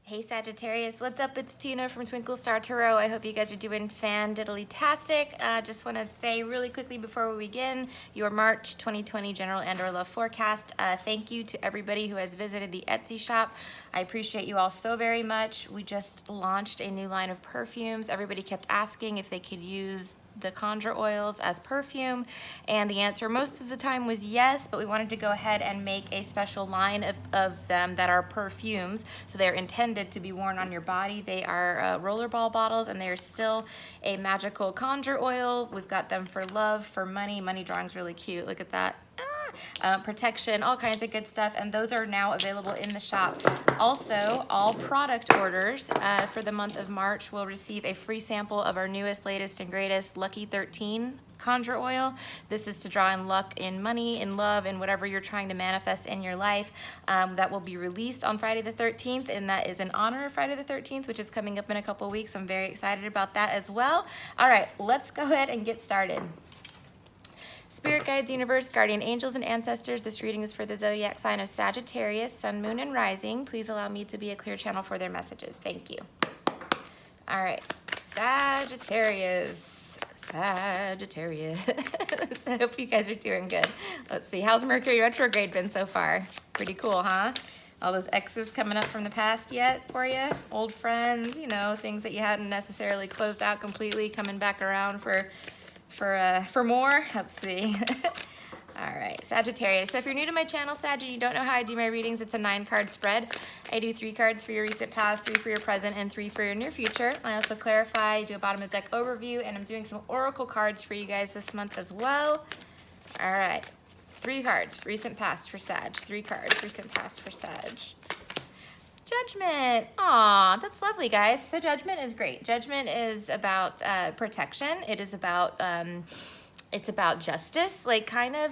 Hey Sagittarius, what's up? It's Tina from Twinkle Star Tarot. I hope you guys are doing fan-diddly-tastic. Just want to say really quickly before we begin, your March 2020 general and/or love forecast. Thank you to everybody who has visited the Etsy shop. I appreciate you all so very much. We just launched a new line of perfumes. Everybody kept asking if they could use the Conjure oils as perfume, and the answer most of the time was yes, but we wanted to go ahead and make a special line of them that are perfumes, so they're intended to be worn on your body. They are rollerball bottles, and they're still a magical Conjure oil. We've got them for love, for money drawing's really cute, look at that. Protection, all kinds of good stuff, and those are now available in the shop. Also, all product orders for the month of March will receive a free sample of our newest, latest, and greatest Lucky 13 Conjure oil. This is to draw in luck, in money, in love, in whatever you're trying to manifest in your life. That will be released on Friday the 13th, and that is in honor of Friday the 13th, which is coming up in a couple weeks. I'm very excited about that as well. All right, let's go ahead and get started. Spirit guides, universe, guardian angels, and ancestors, this reading is for the zodiac sign of Sagittarius, sun, moon, and rising. Please allow me to be a clear channel for their messages. Thank you. All right, Sagittarius. I hope you guys are doing good. Let's see, how's Mercury retrograde been so far? Pretty cool, huh? All those exes coming up from the past yet for you? Old friends, you know, things that you hadn't necessarily closed out completely, coming back around for more. Let's see. All right, Sagittarius. So if you're new to my channel, Sag, and you don't know how I do my readings, it's a 9-card spread. I do 3 cards for your recent past, 3 for your present, and 3 for your near future. I also clarify, do a bottom of the deck overview, and I'm doing some oracle cards for you guys this month as well. All right, 3 cards, recent past for Sag. 3 cards, recent past for Sag. Judgment. Aw, that's lovely, guys. So Judgment is great. Judgment is about protection. It is about it's about justice, like kind of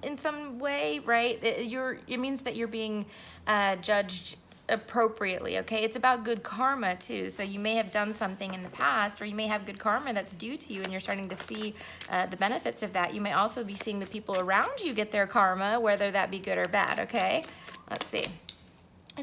in some way, right? It means that you're being judged appropriately, okay? It's about good karma too. So you may have done something in the past, or you may have good karma that's due to you, and you're starting to see the benefits of that. You may also be seeing the people around you get their karma, whether that be good or bad, okay? Let's see.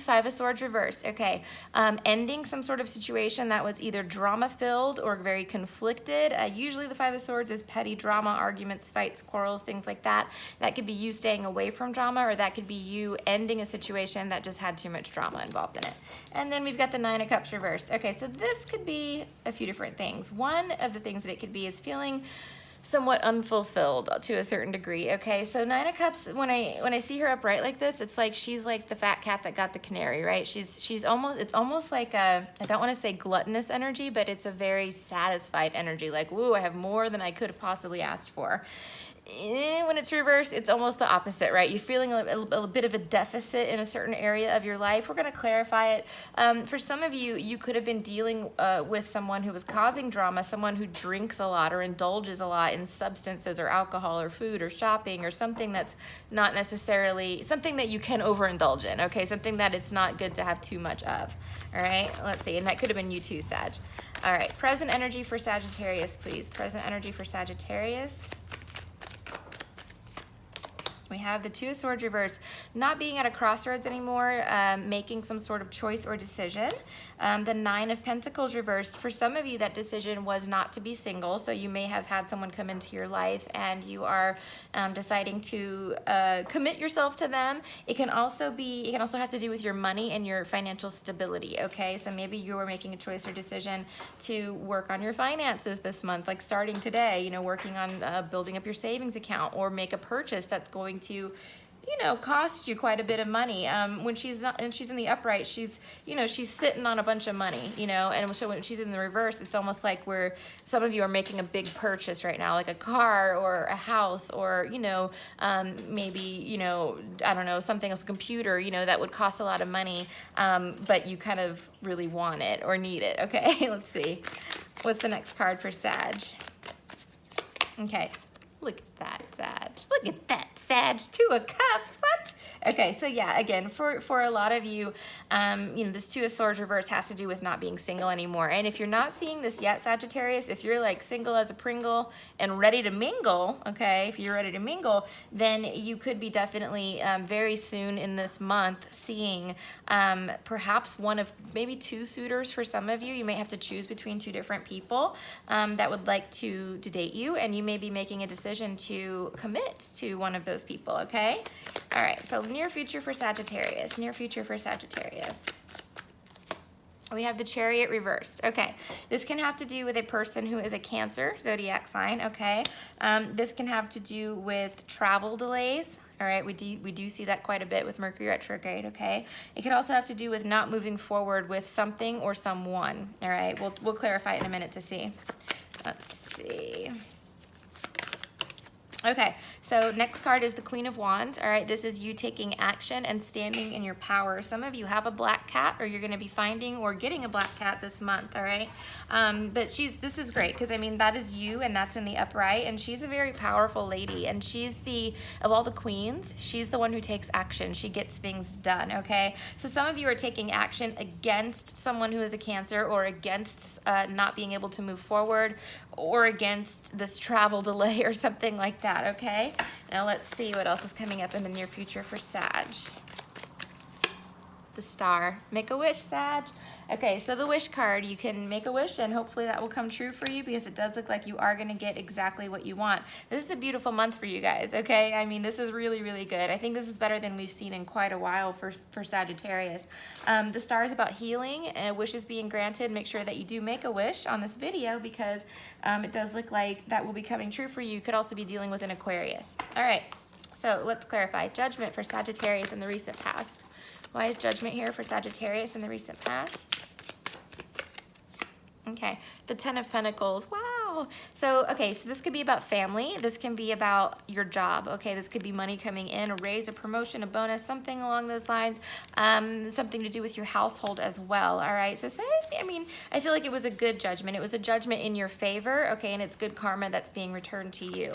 5 of Swords reversed. Okay, ending some sort of situation that was either drama-filled or very conflicted. Usually the 5 of Swords is petty drama, arguments, fights, quarrels, things like that. That could be you staying away from drama, or that could be you ending a situation that just had too much drama involved in it. And then we've got the 9 of Cups reversed. Okay, so this could be a few different things. One of the things that it could be is feeling somewhat unfulfilled to a certain degree. Okay, so 9 of Cups, when I see her upright like this, it's like she's like the fat cat that got the canary, right? It's almost like a, I don't want to say gluttonous energy, but it's a very satisfied energy, like, woo, I have more than I could have possibly asked for. When it's reversed, it's almost the opposite, right? You're feeling a bit of a deficit in a certain area of your life. We're going to clarify it. For some of you, you could have been dealing with someone who was causing drama, someone who drinks a lot or indulges a lot in substances or alcohol or food or shopping or something that's not necessarily, something that you can overindulge in, okay? Something that it's not good to have too much of, all right? Let's see, and that could have been you too, Sag. All right, present energy for Sagittarius, please. Present energy for Sagittarius. We have the 2 of Swords reversed, not being at a crossroads anymore, making some sort of choice or decision. The 9 of Pentacles reversed. For some of you, that decision was not to be single, so you may have had someone come into your life and you are deciding to commit yourself to them. It can also have to do with your money and your financial stability, okay? So maybe you are making a choice or decision to work on your finances this month, like starting today, you know, working on building up your savings account, or make a purchase that's going to, you know, cost you quite a bit of money. When she's not, and she's in the upright, she's, you know, she's sitting on a bunch of money, you know, and so when she's in the reverse, it's almost like some of you are making a big purchase right now, like a car or a house, or, you know, maybe, you know, I don't know, something else, a computer, you know, that would cost a lot of money, but you kind of really want it or need it. Okay, let's see. What's the next card for Sag? Okay. Look at that, Sag. Look at that, Sag. 2 of Cups. What? Okay, so yeah, again, for a lot of you, you know, this Two of Swords reverse has to do with not being single anymore. And if you're not seeing this yet, Sagittarius, if you're like single as a Pringle and ready to mingle, okay, if you're ready to mingle, then you could be definitely very soon in this month seeing perhaps one of maybe two suitors for some of you. You may have to choose between two different people that would like to date you, and you may be making a decision to commit to one of those people, okay? All right, so near future for Sagittarius, near future for Sagittarius. We have the Chariot reversed. Okay, this can have to do with a person who is a Cancer zodiac sign, okay? This can have to do with travel delays. All right, we do see that quite a bit with Mercury retrograde, okay? It could also have to do with not moving forward with something or someone, all right? We'll clarify it in a minute to see. Let's see. Okay, so next card is the Queen of Wands. All right, this is you taking action and standing in your power. Some of you have a black cat, or you're going to be finding or getting a black cat this month, all right? But this is great because, I mean, that is you, and that's in the upright, and she's a very powerful lady, and she's of all the queens, she's the one who takes action. She gets things done, okay? So some of you are taking action against someone who is a Cancer, or against not being able to move forward, or against this travel delay or something like that, okay? Now let's see what else is coming up in the near future for Sag. The Star. Make a wish, Sag. Okay, so the wish card, you can make a wish and hopefully that will come true for you, because it does look like you are going to get exactly what you want. This is a beautiful month for you guys, okay? I mean, this is really, really good. I think this is better than we've seen in quite a while for Sagittarius. The Star is about healing and wishes being granted. Make sure that you do make a wish on this video, because it does look like that will be coming true for you. You could also be dealing with an Aquarius. All right, so let's clarify. Judgment for Sagittarius in the recent past. Why is Judgment here for Sagittarius in the recent past? Okay, the Ten of Pentacles. Wow. So, okay, so this could be about family. This can be about your job. Okay, this could be money coming in, a raise, a promotion, a bonus, something along those lines. Something to do with your household as well. All right, so say, I mean, I feel like it was a good judgment. It was a judgment in your favor, okay, and it's good karma that's being returned to you.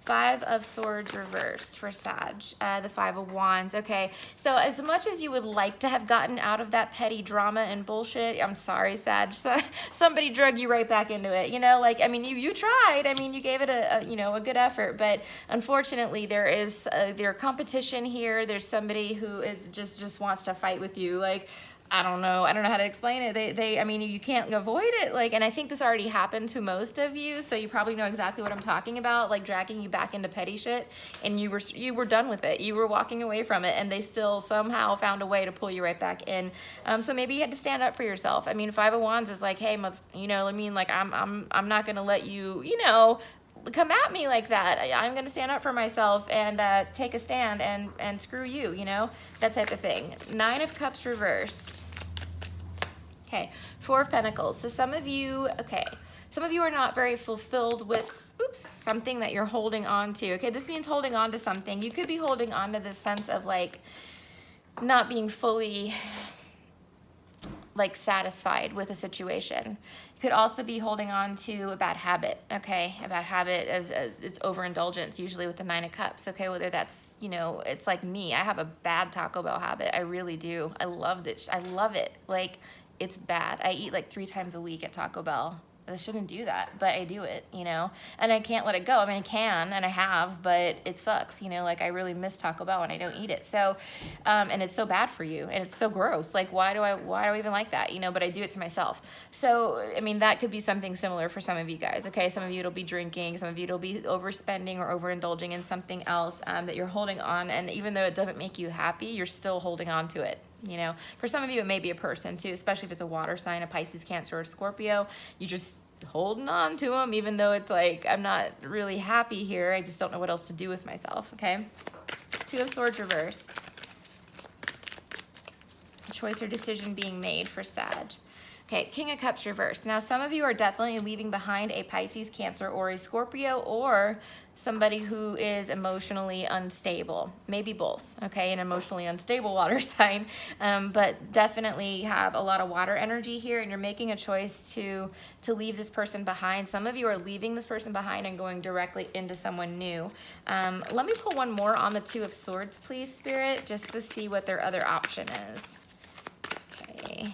Five of Swords reversed for Sag. The Five of Wands. Okay, so as much as you would like to have gotten out of that petty drama and bullshit, I'm sorry, Sag. Somebody drug you right back into it. You know, like, I mean, you tried. I mean, you gave it a good effort, but unfortunately, there's competition here. There's somebody who is just wants to fight with you. Like, I don't know how to explain it. I mean, you can't avoid it. Like, and I think this already happened to most of you, so you probably know exactly what I'm talking about. Like, dragging you back into petty shit, and you were done with it. You were walking away from it, and they still somehow found a way to pull you right back in. So maybe you had to stand up for yourself. I mean, Five of Wands is like, hey, you know, I mean, like, I'm not gonna let you, you know, come at me like that. I'm going to stand up for myself and take a stand and screw you, you know, that type of thing. Nine of Cups reversed. Okay, Four of Pentacles. So some of you are not very fulfilled with, something that you're holding on to. Okay, this means holding on to something. You could be holding on to this sense of like not being fully like satisfied with a situation. You could also be holding on to a bad habit, okay? A bad habit of it's overindulgence, usually with the Nine of Cups, okay? Whether that's, you know, it's like me. I have a bad Taco Bell habit. I really do. I love it. Like, it's bad. I eat like 3 times a week at Taco Bell. I shouldn't do that, but I do it, you know, and I can't let it go. I mean, I can, and I have, but it sucks, you know, like I really miss Taco Bell and I don't eat it. So, and it's so bad for you and it's so gross. Like, why do I even like that, you know, but I do it to myself. So, I mean, that could be something similar for some of you guys, okay? Some of you, it'll be drinking. Some of you, it'll be overspending or overindulging in something else that you're holding on. And even though it doesn't make you happy, you're still holding on to it. You know, for some of you, it may be a person too, especially if it's a water sign, a Pisces, Cancer, or Scorpio. You just holding on to them, even though it's like, I'm not really happy here. I just don't know what else to do with myself, okay? Two of Swords reversed. choice or decision being made for Sag. Okay, King of Cups reversed. Now, some of you are definitely leaving behind a Pisces, Cancer, or a Scorpio, or somebody who is emotionally unstable. Maybe both, okay? An emotionally unstable water sign, but definitely have a lot of water energy here, and you're making a choice to leave this person behind. Some of you are leaving this person behind and going directly into someone new. Let me pull one more on the Two of Swords, please, Spirit, just to see what their other option is. Okay.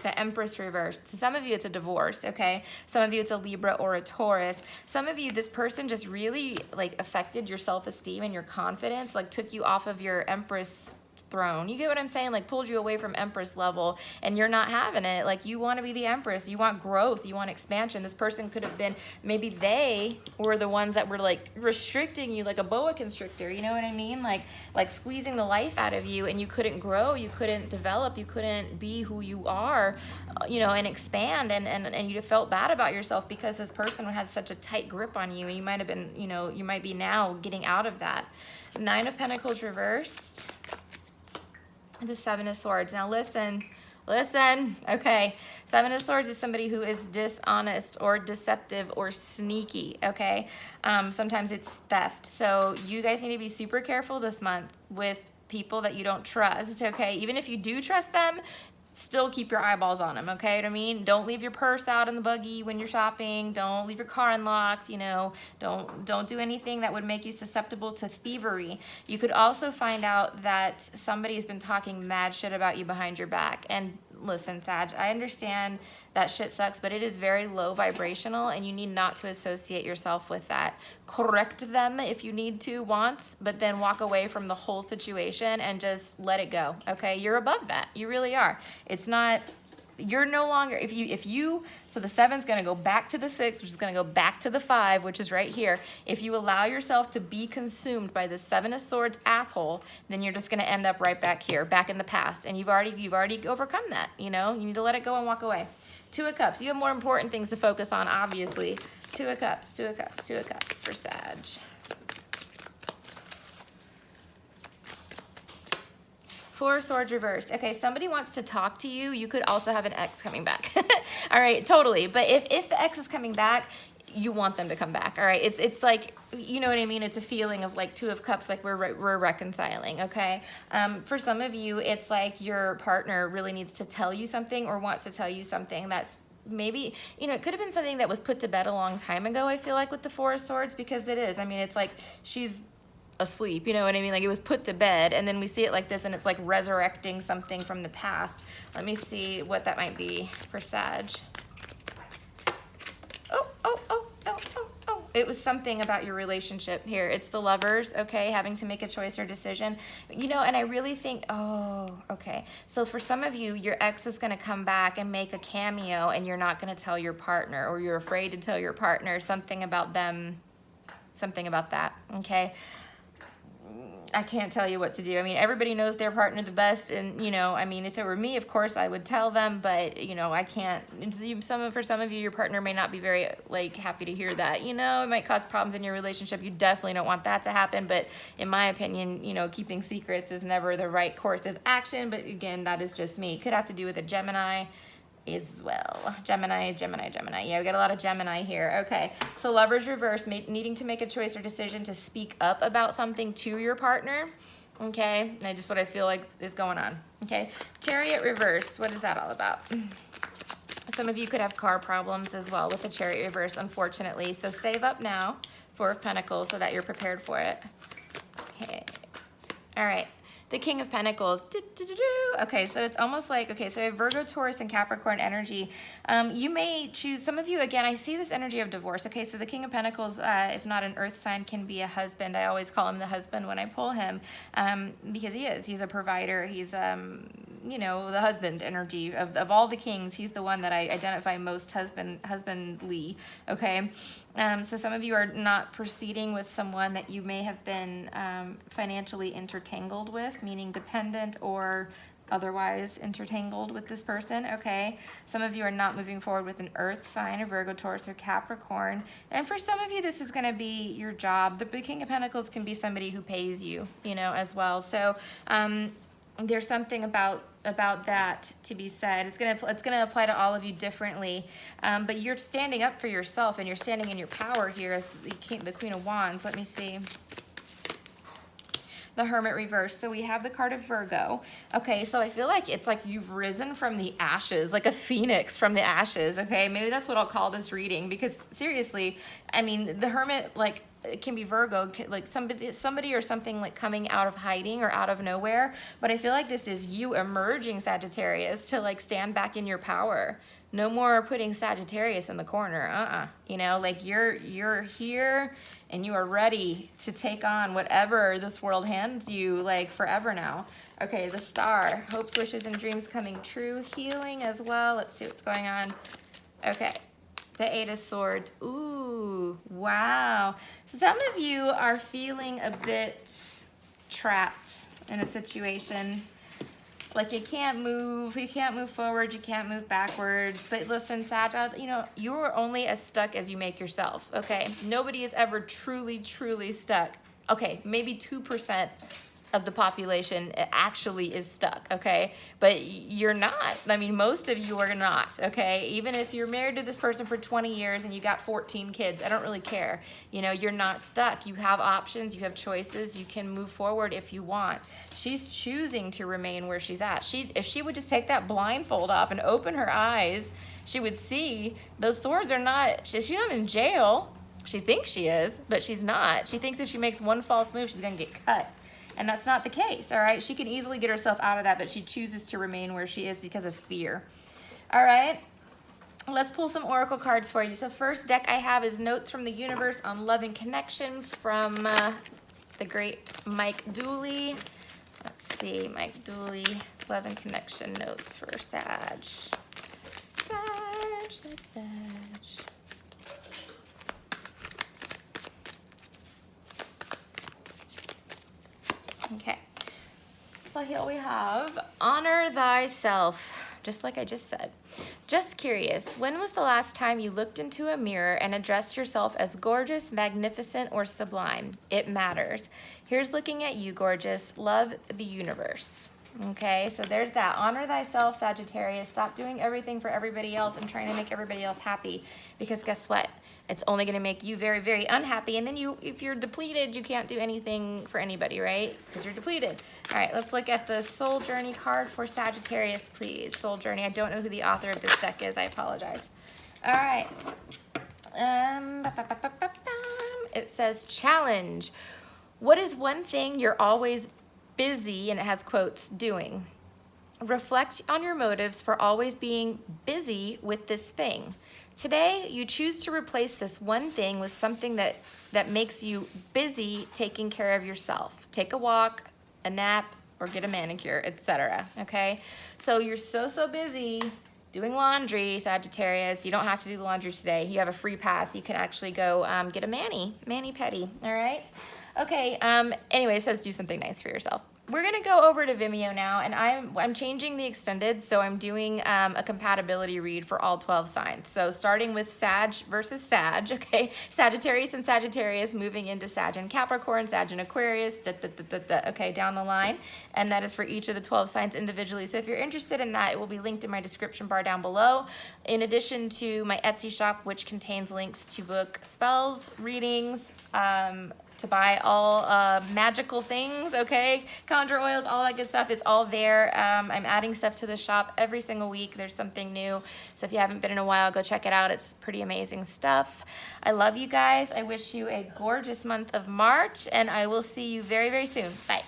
The Empress reversed. So some of you, it's a divorce, okay? Some of you, it's a Libra or a Taurus. Some of you, this person just really like affected your self-esteem and your confidence, like took you off of your Empress throne. You get what I'm saying? Like pulled you away from Empress level, and you're not having it. Like you want to be the Empress. You want growth. You want expansion. This person could have been, maybe they were the ones that were like restricting you, like a boa constrictor. You know what I mean? Like squeezing the life out of you, and you couldn't grow. You couldn't develop. You couldn't be who you are, you know, and expand. And you felt bad about yourself because this person had such a tight grip on you, and you might have been, you know, you might be now getting out of that. Nine of Pentacles reversed. The Seven of Swords. Now listen, okay? Seven of Swords is somebody who is dishonest or deceptive or sneaky, okay? Sometimes it's theft. So you guys need to be super careful this month with people that you don't trust, okay? Even if you do trust them, still keep your eyeballs on them, okay what I mean? Don't leave your purse out in the buggy when you're shopping. Don't leave your car unlocked, you know. Don't do anything that would make you susceptible to thievery. You could also find out that somebody has been talking mad shit about you behind your back. And listen, Sag, I understand that shit sucks, but it is very low vibrational, and you need not to associate yourself with that. Correct them if you need to once, but then walk away from the whole situation and just let it go, okay? You're above that. You really are. It's not, you're no longer, so the 7's gonna go back to the 6, which is gonna go back to the 5, which is right here. If you allow yourself to be consumed by the 7 of Swords asshole, then you're just gonna end up right back here, back in the past. And you've already overcome that, you know? You need to let it go and walk away. Two of Cups. You have more important things to focus on, obviously. Two of Cups, Two of Cups, Two of Cups for Sag. Four of Swords reversed. Okay, somebody wants to talk to you. You could also have an ex coming back. All right, totally. But if the ex is coming back, you want them to come back. All right, it's like, you know what I mean? It's a feeling of like Two of Cups, like we're reconciling, okay? For some of you, it's like your partner really needs to tell you something or wants to tell you something that's maybe, you know, it could have been something that was put to bed a long time ago, I feel like, with the Four of Swords, because it is. I mean, it's like she's asleep, you know what I mean? Like it was put to bed, and then we see it like this, and it's like resurrecting something from the past. Let me see what that might be for Sag. It was something about your relationship here. It's the Lovers, okay, having to make a choice or decision. You know, and I really think, okay. So for some of you, your ex is gonna come back and make a cameo, and you're not gonna tell your partner, or you're afraid to tell your partner something about them, something about that, okay? I can't tell you what to do. I mean, everybody knows their partner the best, and you know, I mean, if it were me, of course I would tell them, but you know, I can't. For some of you, your partner may not be very like happy to hear that. You know, it might cause problems in your relationship. You definitely don't want that to happen. But in my opinion, you know, keeping secrets is never the right course of action. But again, that is just me. Could have to do with a Gemini as well. Gemini. Yeah, we got a lot of Gemini here. Okay, so Lovers reverse, needing to make a choice or decision to speak up about something to your partner. Okay, and just what I feel like is going on. Okay, Chariot reverse, what is that all about? Some of you could have car problems as well with the Chariot reverse, unfortunately. So save up now, Four of Pentacles, so that you're prepared for it. Okay, all right. The King of Pentacles. Okay, so it's almost like, okay, so I have Virgo, Taurus, and Capricorn energy. You may choose, some of you, again, I see this energy of divorce. Okay, so the King of Pentacles, if not an earth sign, can be a husband. I always call him the husband when I pull him, because he is. He's a provider. He's, you know, the husband energy. Of all the kings, he's the one that I identify most husbandly, okay? So some of you are not proceeding with someone that you may have been financially intertangled with, meaning dependent or otherwise intertangled with this person, okay? Some of you are not moving forward with an earth sign, a Virgo, Taurus, or Capricorn. And for some of you, this is gonna be your job. The King of Pentacles can be somebody who pays you, you know, as well. So there's something about that to be said. It's gonna apply to all of you differently, but you're standing up for yourself and you're standing in your power here as the Queen of Wands. Let me see. The Hermit reverse. So we have the card of Virgo. Okay, so I feel like it's like you've risen from the ashes, like a phoenix from the ashes. Okay, maybe that's what I'll call this reading, because seriously, I mean, the Hermit, like, it can be Virgo, like somebody or something like coming out of hiding or out of nowhere. But I feel like this is you emerging, Sagittarius, to like stand back in your power. No more putting Sagittarius in the corner. You know, like you're here and you are ready to take on whatever this world hands you, like forever now. Okay, the Star, hopes, wishes, and dreams coming true. Healing as well. Let's see what's going on. Okay. The Eight of Swords. Ooh, wow. So some of you are feeling a bit trapped in a situation. Like you can't move forward, you can't move backwards. But listen, Sag, you know, you're only as stuck as you make yourself, okay? Nobody is ever truly, truly stuck. Okay, maybe 2% of the population actually is stuck, okay? But you're not. I mean, most of you are not, okay? Even if you're married to this person for 20 years and you got 14 kids, I don't really care. You know, you're not stuck. You have options, you have choices, you can move forward if you want. She's choosing to remain where she's at. If she would just take that blindfold off and open her eyes, she would see those swords are not, she's not in jail. She thinks she is, but she's not. She thinks if she makes one false move, she's gonna get cut. And that's not the case, all right? She can easily get herself out of that, but she chooses to remain where she is because of fear. All right, let's pull some oracle cards for you. So first deck I have is Notes from the Universe on Love and Connection from the great Mike Dooley. Let's see, Mike Dooley, Love and Connection notes for Sag. Sag. Okay, so here we have honor thyself, just like I just said. Just curious, when was the last time you looked into a mirror and addressed yourself as gorgeous, magnificent, or sublime? It matters. Here's looking at you, gorgeous. Love the universe. Okay, so there's that. Honor thyself, Sagittarius. Stop doing everything for everybody else and trying to make everybody else happy, because guess what? It's only going to make you very, very unhappy. And then if you're depleted, you can't do anything for anybody, right? Because you're depleted. All right, let's look at the Soul Journey card for Sagittarius, please. Soul Journey. I don't know who the author of this deck is. I apologize. All right. It says, challenge. What is one thing you're always busy, and it has quotes, doing? Reflect on your motives for always being busy with this thing. Today, you choose to replace this one thing with something that makes you busy taking care of yourself. Take a walk, a nap, or get a manicure, etc. Okay? So you're so busy doing laundry, Sagittarius. You don't have to do the laundry today. You have a free pass. You can actually go get a mani-pedi, all right? Okay, anyway, it says do something nice for yourself. We're gonna go over to Vimeo now, and I'm changing the extended, so I'm doing a compatibility read for all 12 signs. So starting with Sag versus Sag, okay? Sagittarius and Sagittarius, moving into Sag and Capricorn, Sag and Aquarius, okay, down the line. And that is for each of the 12 signs individually. So if you're interested in that, it will be linked in my description bar down below. In addition to my Etsy shop, which contains links to book spells, readings, to buy all magical things, okay? Conjure oils, all that good stuff, it's all there. I'm adding stuff to the shop every single week. There's something new. So if you haven't been in a while, go check it out. It's pretty amazing stuff. I love you guys. I wish you a gorgeous month of March, and I will see you very, very soon. Bye.